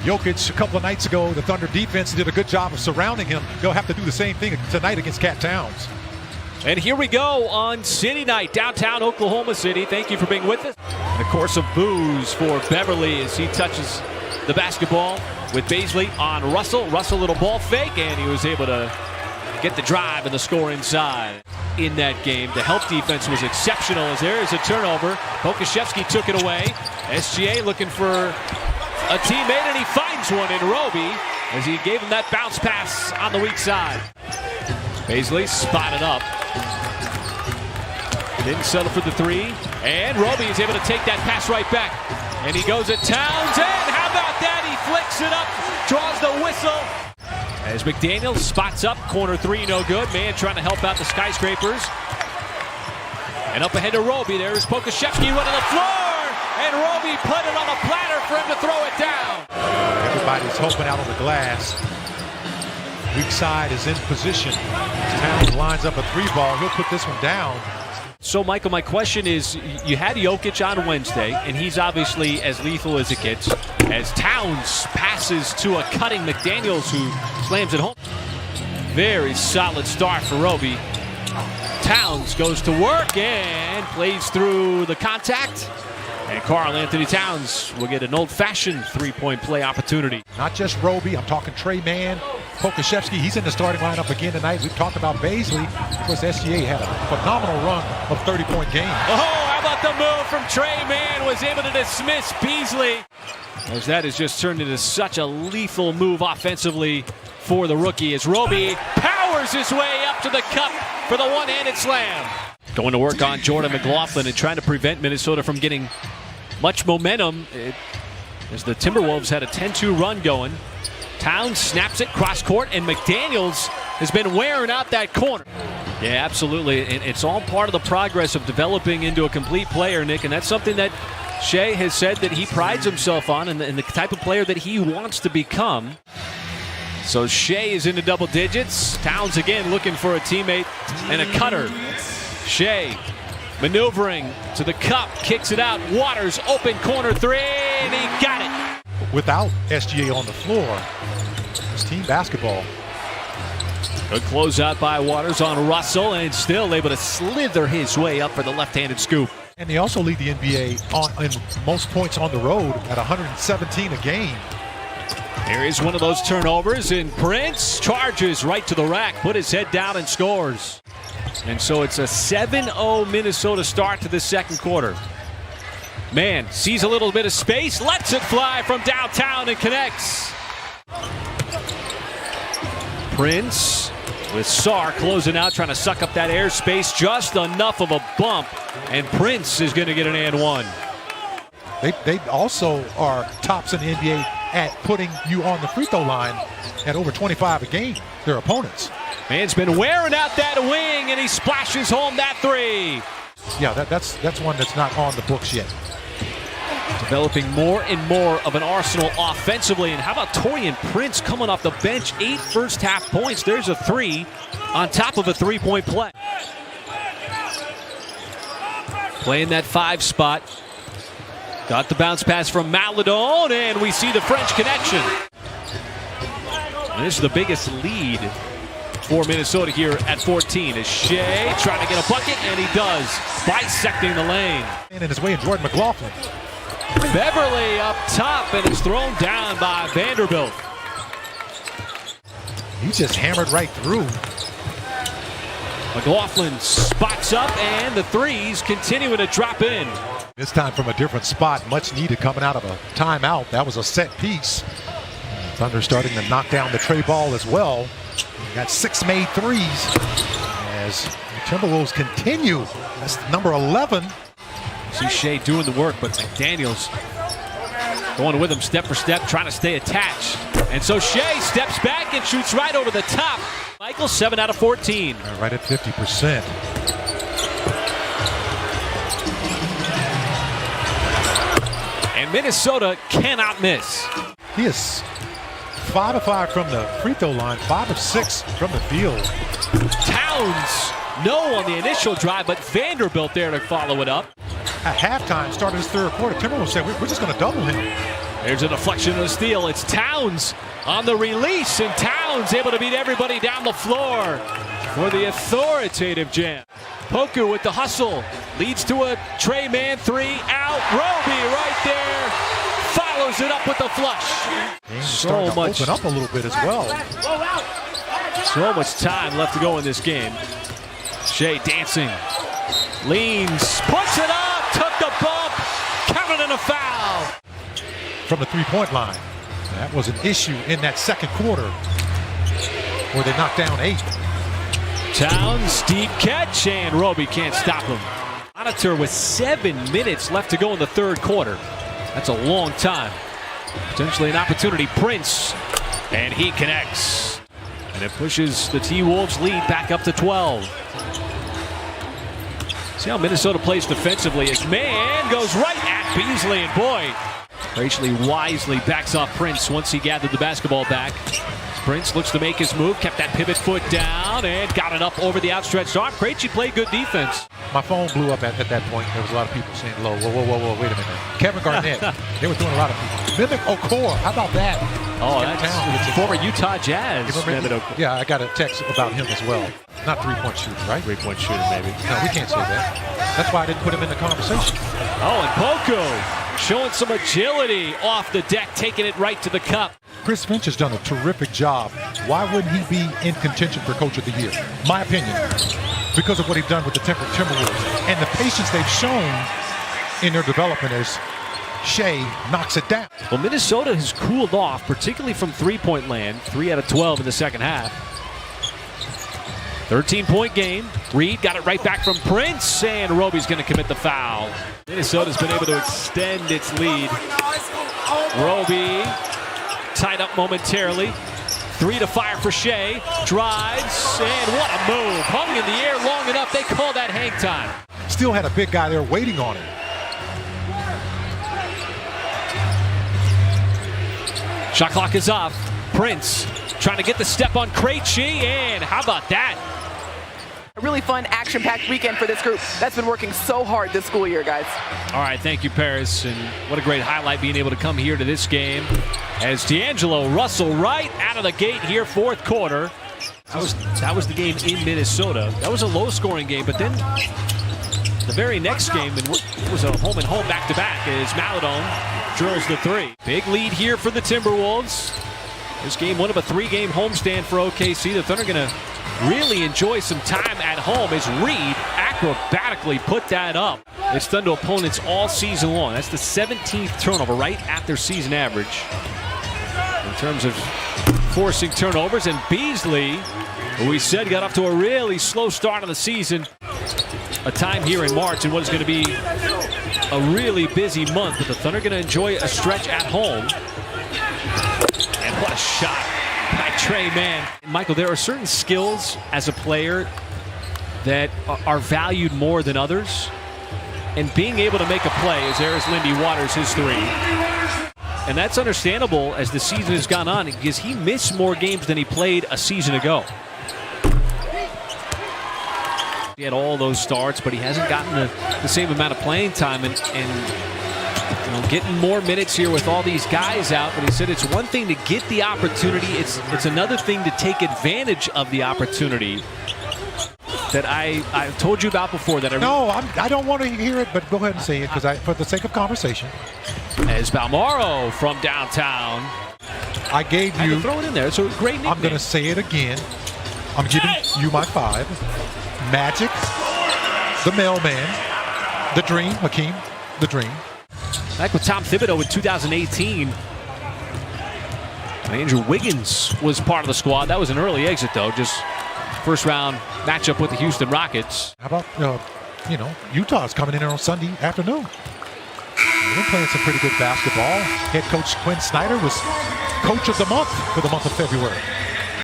Jokic a couple of nights ago, the Thunder defense did a good job of surrounding him. They'll have to do the same thing tonight against Cat Towns. And here we go on City Night, downtown Oklahoma City. Thank you for being with us. And a course of boos for Beverly as he touches the basketball with Baisley on Russell. Russell, little ball fake, and he was able to get the drive and the score inside. In that game, the help defense was exceptional as there is a turnover. Pokuševski took it away. SGA looking for a teammate, and he finds one in Roby as he gave him that bounce pass on the weak side. Baisley spotted up. Didn't settle for the three. And Roby is able to take that pass right back. And he goes at Towns, and how about that? He flicks it up, draws the whistle. As McDaniels spots up, corner three, no good. Man trying to help out the Skyscrapers. And up ahead to Roby. There is Pokuševski running the floor. And Roby put it on a platter for him to throw it down. Everybody's hoping out on the glass. Weak side is in position. Towns lines up a three ball. He'll put this one down. So, Michael, my question is, you had Jokic on Wednesday, and he's obviously as lethal as it gets, as Towns passes to a cutting McDaniels who slams it home. Very solid start for Roby. Towns goes to work and plays through the contact. And Karl Anthony Towns will get an old-fashioned three-point play opportunity. Not just Roby, I'm talking Trey Mann, Pokuševski. He's in the starting lineup again tonight. We've talked about Baisley because SGA had a phenomenal run of 30-point games. Oh, how about the move from Trey Mann? Was able to dismiss Beasley. As that has just turned into such a lethal move offensively for the rookie as Roby powers his way up to the cup for the one-handed slam. Going to work on Jordan McLaughlin and trying to prevent Minnesota from getting much momentum as the Timberwolves had a 10-2 run going. Towns snaps it cross court, and McDaniels has been wearing out that corner. Yeah, absolutely. It's all part of the progress of developing into a complete player, Nick, and that's something that Shea has said that he prides himself on and the type of player that he wants to become. So Shea is into double digits. Towns again looking for a teammate and a cutter. Shea maneuvering to the cup, kicks it out. Waters open corner three, and he got it. Without SGA on the floor, it's team basketball. Good closeout by Waters on Russell, and still able to slither his way up for the left-handed scoop. And they also lead the NBA in most points on the road at 117 a game. Here is one of those turnovers, and Prince charges right to the rack, put his head down and scores. And so it's a 7-0 Minnesota start to the second quarter. Man sees a little bit of space, lets it fly from downtown and connects. Prince with Sarr closing out, trying to suck up that airspace, just enough of a bump, and Prince is going to get an and one. They also are tops in the NBA at putting you on the free throw line at over 25 a game, their opponents. Man's been wearing out that wing, and he splashes home that three. Yeah, that's one that's not on the books yet. Developing more and more of an arsenal offensively. And how about Taurean Prince coming off the bench? 8 first-half points. There's a three on top of a three-point play. Playing that 5 spot. Got the bounce pass from Maledon, and we see the French connection. And this is the biggest lead for Minnesota here at 14. Is Shea trying to get a bucket, and he does, bisecting the lane. And in his way, Jordan McLaughlin. Beverly up top, and it's thrown down by Vanderbilt. He just hammered right through. McLaughlin spots up, and the threes continuing to drop in. This time from a different spot, much needed coming out of a timeout. That was a set piece. Thunder starting to knock down the tray ball as well. Got 6 made threes as the Timberwolves continue. That's number 11. See Shea doing the work, but McDaniels going with him step for step, trying to stay attached. And so Shea steps back and shoots right over the top. Michael, 7 out of 14. Right at 50%. And Minnesota cannot miss. He is 5 of 5 from the free throw line, 5 of 6 from the field. Towns, no on the initial drive, but Vanderbilt there to follow it up. At halftime, started his third quarter, Timberwolves said, we're just going to double him. There's a deflection of the steal. It's Towns on the release, and Towns able to beat everybody down the floor for the authoritative jam. Poku with the hustle leads to a Trey man three out. Roby right there follows it up with the flush. So much open up a little bit as well. So much time left to go in this game. Shea dancing, leans, puts it up, took the bump, counted in a foul. From the three-point line. That was an issue in that second quarter where they knocked down 8. Towns, deep catch, and Roby can't stop him. Monitor with 7 minutes left to go in the third quarter. That's a long time. Potentially an opportunity. Prince, and he connects. And it pushes the T-Wolves lead back up to 12. See how Minnesota plays defensively. His man goes right at Beasley, and boy, Krejci wisely backs off Prince once he gathered the basketball back. Prince looks to make his move, kept that pivot foot down, and got it up over the outstretched arm. Krejci played good defense. My phone blew up at that point. There was a lot of people saying, "Low, whoa, wait a minute." Kevin Garnett, they were throwing a lot of people. Mimic Okor, how about that? Oh, that's former Utah Jazz. Yeah, I got a text about him as well. Not three-point shooter, right? Three-point shooter, maybe. No, we can't say that. That's why I didn't put him in the conversation. Oh, and Poku showing some agility off the deck, taking it right to the cup. Chris Finch has done a terrific job. Why wouldn't he be in contention for Coach of the Year? My opinion, because of what he's done with the Timberwolves and the patience they've shown in their development as Shea knocks it down. Well, Minnesota has cooled off, particularly from three-point land. 3 out of 12 in the second half. 13-point game. Reed got it right back from Prince, and Roby's going to commit the foul. Minnesota's been able to extend its lead. Roby tied up momentarily. 3 to fire for Shea. Drives, and what a move. Hung in the air long enough. They call that hang time. Still had a big guy there waiting on him. Shot clock is off. Prince trying to get the step on Krejci, and how about that? A really fun, action-packed weekend for this group. That's been working so hard this school year, guys. All right, thank you, Paris. And what a great highlight being able to come here to this game as D'Angelo Russell right out of the gate here, fourth quarter. That was the game in Minnesota. That was a low-scoring game, but then the very next game, and it was a home-and-home back-to-back, as Maladon drills the 3. Big lead here for the Timberwolves. This game, one of a 3-game homestand for OKC. The Thunder going to really enjoy some time at home as Reed acrobatically put that up. It's done to opponents all season long. That's the 17th turnover, right at their season average in terms of forcing turnovers. And Beasley, who we said got off to a really slow start of the season, a time here in March in what is going to be a really busy month. But the Thunder going to enjoy a stretch at home. And what a shot by Trey Mann. Michael, there are certain skills as a player that are valued more than others. And being able to make a play, as there's Lindy Waters, his 3. And that's understandable as the season has gone on because he missed more games than he played a season ago. He had all those starts, but he hasn't gotten the same amount of playing time. And you know, getting more minutes here with all these guys out, but he said it's one thing to get the opportunity, it's another thing to take advantage of the opportunity that I've told you about before. That I don't want to hear it, but go ahead and say it because for the sake of conversation. As Balmaro from downtown, I gave you. Throw it in there. It's a great nickname. I'm going to say it again. I'm giving you my 5. Magic, the mailman, the Dream, Hakeem, the Dream. Back with Tom Thibodeau in 2018. Andrew Wiggins was part of the squad. That was an early exit, though. Just first round matchup with the Houston Rockets. How about, Utah's coming in here on Sunday afternoon. They've been playing some pretty good basketball. Head coach Quinn Snyder was coach of the month for the month of February.